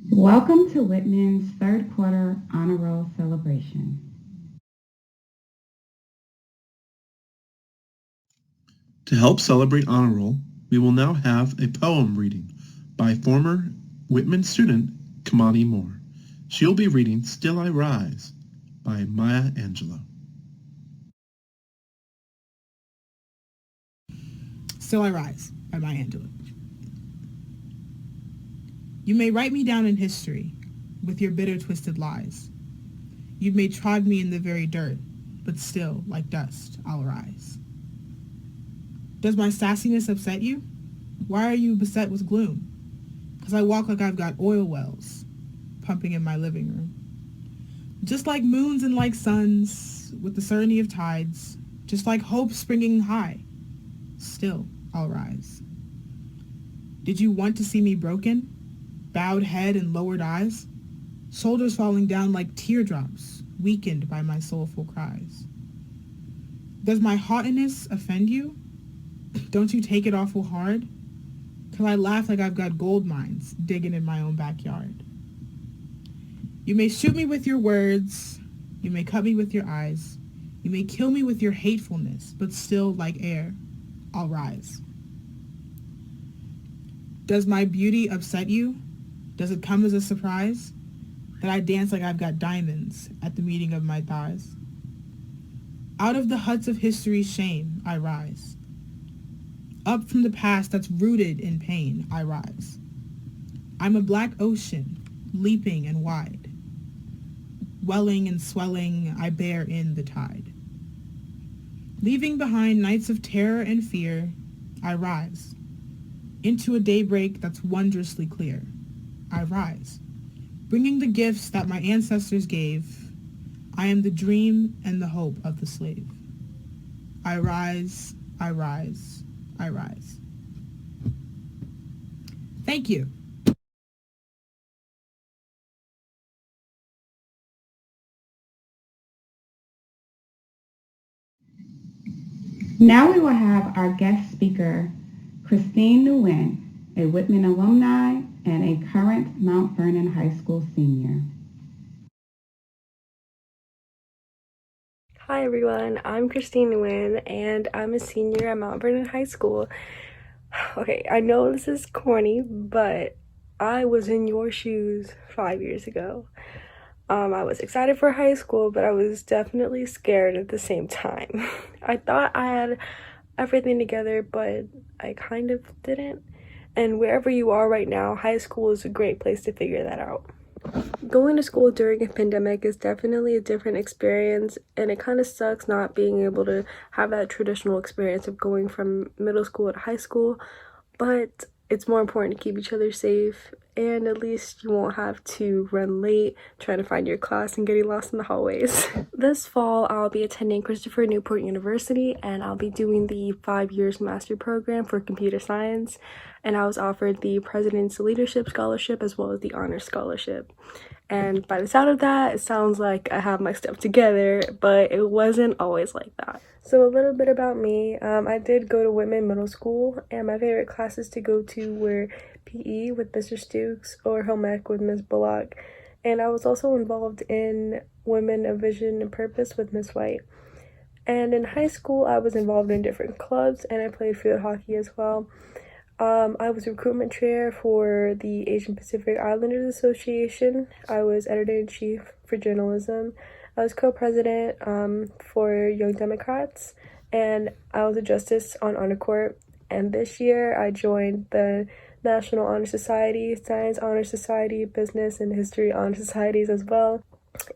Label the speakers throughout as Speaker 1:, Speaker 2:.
Speaker 1: Welcome to Whitman's third quarter honor roll celebration.
Speaker 2: To help celebrate Honor Roll, we will now have a poem reading by former Whitman student Kamani Moore. She'll be reading Still I Rise by Maya Angelou.
Speaker 3: Still I Rise by Maya Angelou. You may write me down in history with your bitter twisted lies. You may trod me in the very dirt, but still, like dust, I'll rise. Does my sassiness upset you? Why are you beset with gloom? 'Cause I walk like I've got oil wells pumping in my living room. Just like moons and like suns, with the certainty of tides, just like hope springing high, still I'll rise. Did you want to see me broken? Bowed head and lowered eyes? Shoulders falling down like teardrops, weakened by my soulful cries. Does my haughtiness offend you? Don't you take it awful hard? 'Cause I laugh like I've got gold mines digging in my own backyard. You may shoot me with your words, you may cut me with your eyes, you may kill me with your hatefulness, but still, like air, I'll rise. Does my beauty upset you? Does it come as a surprise that I dance like I've got diamonds at the meeting of my thighs? Out of the huts of history's shame, I rise. Up from the past that's rooted in pain, I rise. I'm a black ocean, leaping and wide. Welling and swelling, I bear in the tide. Leaving behind nights of terror and fear, I rise. Into a daybreak that's wondrously clear, I rise. Bringing the gifts that my ancestors gave, I am the dream and the hope of the slave. I rise, I rise, I rise. Thank you.
Speaker 1: Now we will have our guest speaker, Christine Nguyen, a Whitman alumni and a current Mount Vernon High School senior.
Speaker 4: Hi everyone, I'm Christine Nguyen and I'm a senior at Mount Vernon High School. Okay, I know this is corny, but I was in your shoes 5 years ago. I was excited for high school, but I was definitely scared at the same time. I thought I had everything together, but I kind of didn't. And wherever you are right now, high school is a great place to figure that out. Going to school during a pandemic is definitely a different experience, and it kind of sucks not being able to have that traditional experience of going from middle school to high school, but it's more important to keep each other safe, and at least you won't have to run late trying to find your class and getting lost in the hallways. This fall, I'll be attending Christopher Newport University, and I'll be doing the 5 years master program for computer science, and I was offered the President's Leadership Scholarship as well as the Honors Scholarship. And by the sound of that, it sounds like I have my stuff together, but it wasn't always like that. So a little bit about me. I did go to Whitman Middle School, and my favorite classes to go to were PE with Mr. Stooks or Home Ec with Ms. Bullock. And I was also involved in Women of Vision and Purpose with Ms. White. And in high school, I was involved in different clubs, and I played field hockey as well. I was recruitment chair for the Asian Pacific Islanders Association. I was editor-in-chief for journalism. I was co-president for Young Democrats, and I was a justice on Honor Court. And this year, I joined the National Honor Society, Science Honor Society, Business and History Honor Societies as well.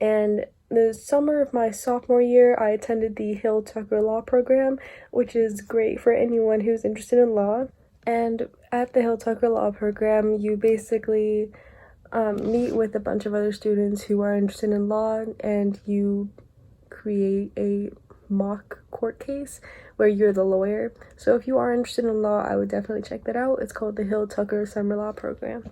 Speaker 4: And the summer of my sophomore year, I attended the Hill Tucker Law Program, which is great for anyone who's interested in law. And at the Hill Tucker Law Program, you basically meet with a bunch of other students who are interested in law, and you create a mock court case where you're the lawyer. So if you are interested in law, I would definitely check that out. It's called the Hill Tucker Summer Law Program.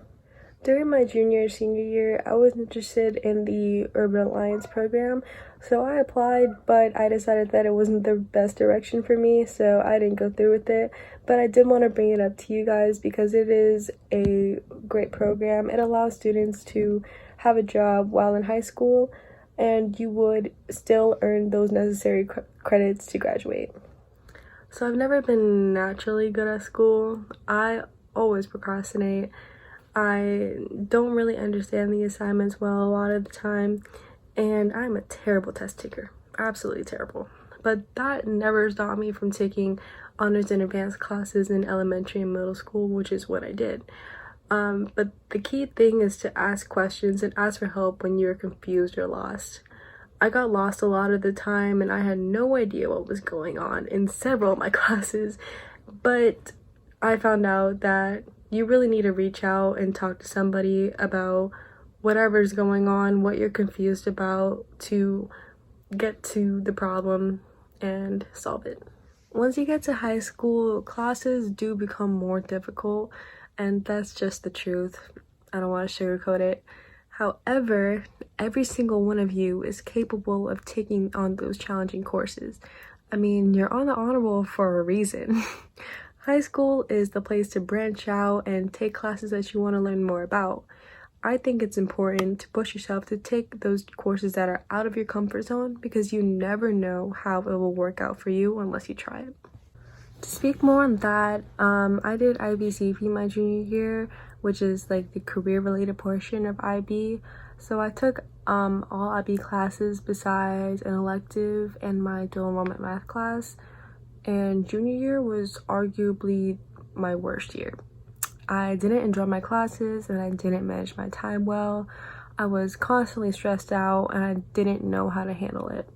Speaker 4: During my junior and senior year, I was interested in the Urban Alliance program, so I applied, but I decided that it wasn't the best direction for me, so I didn't go through with it. But I did want to bring it up to you guys because it is a great program. It allows students to have a job while in high school, and you would still earn those necessary credits to graduate. So I've never been naturally good at school. I always procrastinate. I don't really understand the assignments well a lot of the time, and I'm a terrible test taker. Absolutely terrible. But that never stopped me from taking honors and advanced classes in elementary and middle school, which is what I did. But the key thing is to ask questions and ask for help when you're confused or lost. I got lost a lot of the time and I had no idea what was going on in several of my classes, but I found out that you really need to reach out and talk to somebody about whatever's going on, what you're confused about, to get to the problem and solve it. Once you get to high school, classes do become more difficult, and that's just the truth. I don't want to sugarcoat it. However, every single one of you is capable of taking on those challenging courses. I mean, you're on the honor roll for a reason. High school is the place to branch out and take classes that you want to learn more about. I think it's important to push yourself to take those courses that are out of your comfort zone because you never know how it will work out for you unless you try it. To speak more on that, I did IBCP my junior year, which is like the career related portion of IB. So I took all IB classes besides an elective and my dual enrollment math class. And junior year was arguably my worst year. I didn't enjoy my classes and I didn't manage my time well. I was constantly stressed out and I didn't know how to handle it.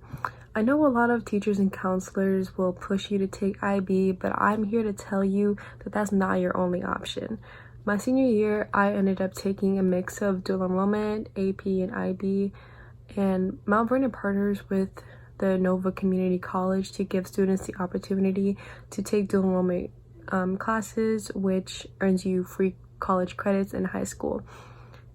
Speaker 4: I know a lot of teachers and counselors will push you to take IB, but I'm here to tell you that that's not your only option. My senior year, I ended up taking a mix of dual enrollment, AP, and IB, and Mount Vernon partners with the Nova Community College to give students the opportunity to take dual enrollment classes, which earns you free college credits in high school.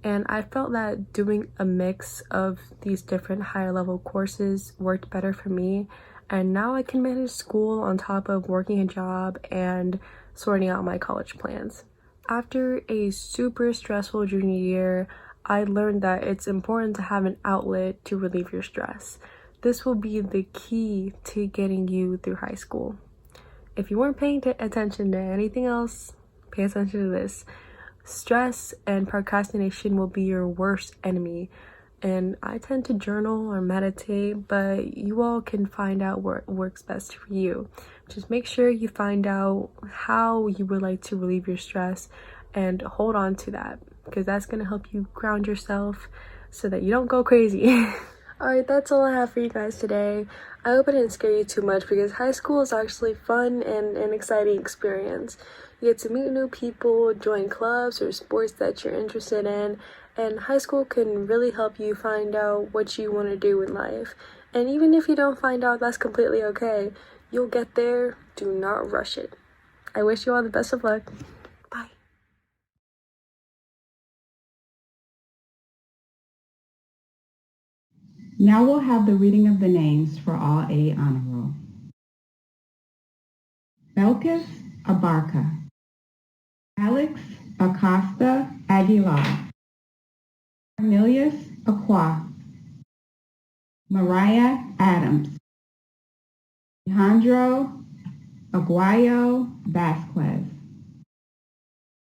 Speaker 4: And I felt that doing a mix of these different higher level courses worked better for me. And now I can manage school on top of working a job and sorting out my college plans. After a super stressful junior year, I learned that it's important to have an outlet to relieve your stress. This will be the key to getting you through high school. If you weren't paying attention to anything else, pay attention to this. Stress and procrastination will be your worst enemy. And I tend to journal or meditate, but you all can find out what works best for you. Just make sure you find out how you would like to relieve your stress and hold on to that, because that's going to help you ground yourself so that you don't go crazy. Alright, that's all I have for you guys today. I hope I didn't scare you too much because high school is actually fun and an exciting experience. You get to meet new people, join clubs or sports that you're interested in, and high school can really help you find out what you want to do in life. And even if you don't find out, that's completely okay. You'll get there. Do not rush it. I wish you all the best of luck. Bye.
Speaker 1: Now we'll have the reading of the names for all 8 honor roll. Belkis Abarca. Alex Acosta Aguilar. Cornelius Aqua. Mariah Adams. Alejandro Aguayo Vasquez.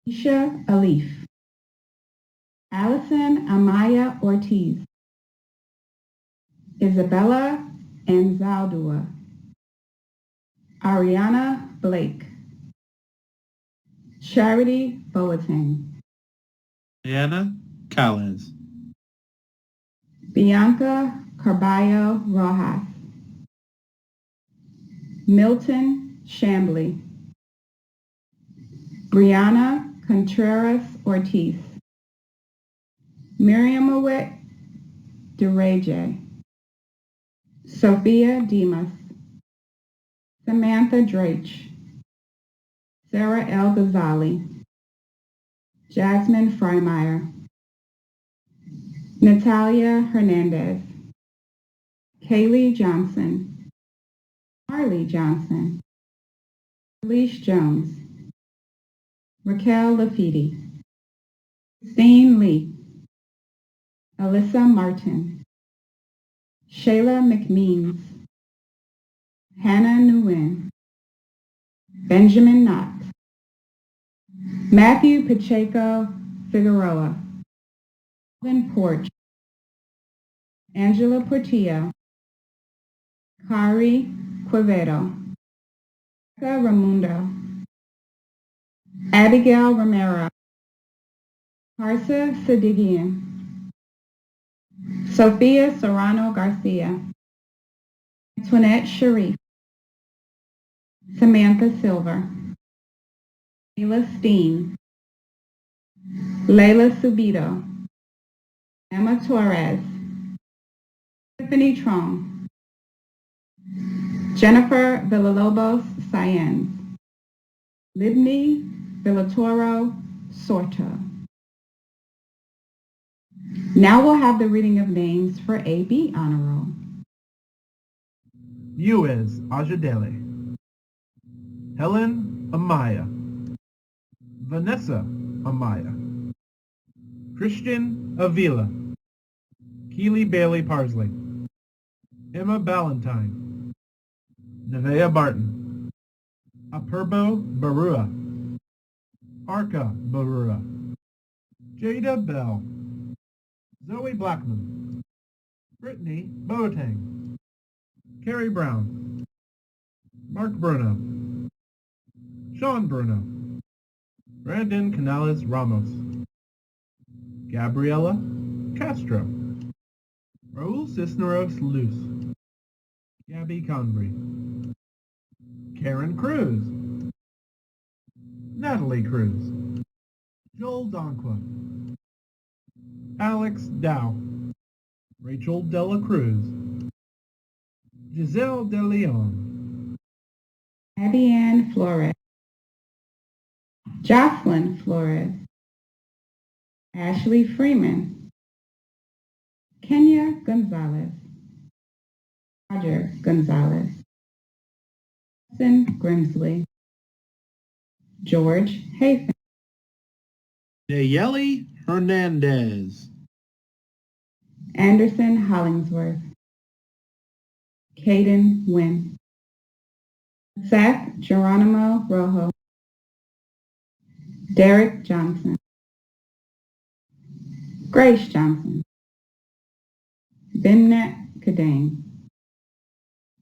Speaker 1: Isha Alif. Allison Amaya Ortiz. Isabella Anzaldua. Ariana Blake. Charity Boateng.
Speaker 2: Diana Calles.
Speaker 1: Bianca Carballo Rojas. Milton Shambly. Brianna Contreras Ortiz. Miriam Awit DeReje. Sophia Demas. Samantha Drach. Sarah L. Ghazali. Jasmine Freimeyer. Natalia Hernandez, Kaylee Johnson, Harley Johnson, Elise Jones, Raquel Lafiti, Christine Lee, Alyssa Martin, Shayla McMeans, Hannah Nguyen, Benjamin Knox, Matthew Pacheco Figueroa, Alvin Porch, Angela Portillo, Kari Quevedo, Becca Ramundo, Abigail Romero, Harsa Sadigian, Sophia Serrano Garcia, Antoinette Sharif, Samantha Silver, Layla Steen, Layla Subito, Emma Torres, Tiffany Trong, Jennifer Villalobos Saenz, Libni Villatoro Sorto. Now we'll have the reading of names for AB Honor Roll.
Speaker 2: Uez Ajadele, Helen Amaya, Vanessa Amaya, Christian Avila, Keely Bailey Parsley, Emma Ballantyne, Nevaeh Barton, Apurbo Barua, Arca Barua, Jada Bell, Zoe Blackman, Brittany Boateng, Carrie Brown, Mark Bruno, Sean Bruno, Brandon Canales Ramos, Gabriela Castro, Raul Cisneros Luz, Gabby Convery, Karen Cruz, Natalie Cruz, Joel Donqua, Alex Dow, Rachel Dela Cruz, Giselle De Leon,
Speaker 1: Abby Ann Flores, Jocelyn Flores, Ashley Freeman, Kenya Gonzalez, Roger Gonzalez, Justin Grimsley, George Hayfen,
Speaker 2: Nayeli Hernandez,
Speaker 1: Anderson Hollingsworth, Caden Wynn, Seth Geronimo Rojo, Derek Johnson, Grace Johnson, Bimnet Kadane,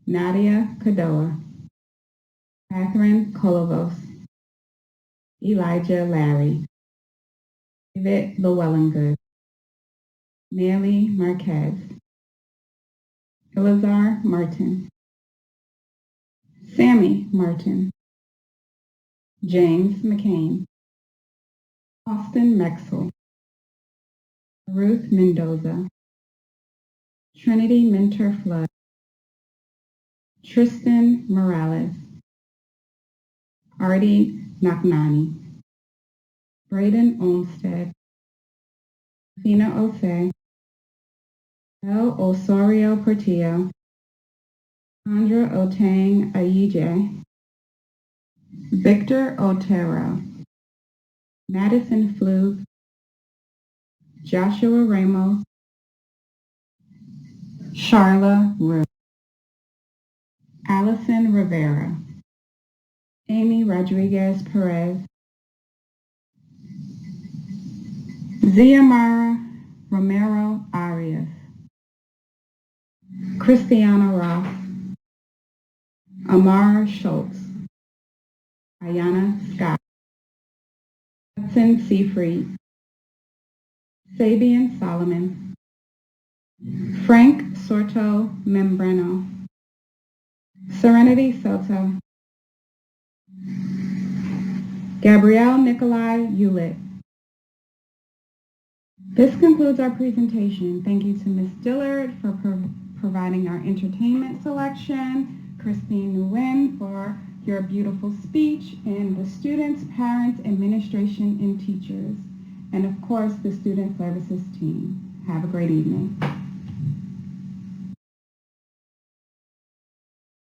Speaker 1: Nadia Kadoa, Catherine Kolovos, Elijah Larry, David Llewellyn-Good, Nelly Marquez, Elazar Martin, Sammy Martin, James McCain, Austin Mexel, Ruth Mendoza, Trinity Minter Flood, Tristan Morales, Artie Naknani, Braden Olmsted, Fina Ose, El Osorio Portillo, Sandra Otang Ayije, Victor Otero, Madison Flug, Joshua Ramos, Charla Rue, Allison Rivera, Amy Rodriguez Perez, Ziamara Romero Arias, Christiana Ross, Amara Schultz, Ayana Scott, Hudson Seafried, Sabian Solomon, Frank Sorto Membreno, Serenity Soto, Gabrielle Nikolai Hewlett. This concludes our presentation. Thank you to Ms. Dillard for providing our entertainment selection, Christine Nguyen for your beautiful speech, and the students, parents, administration, and teachers, and of course the Student Services team. Have a great evening.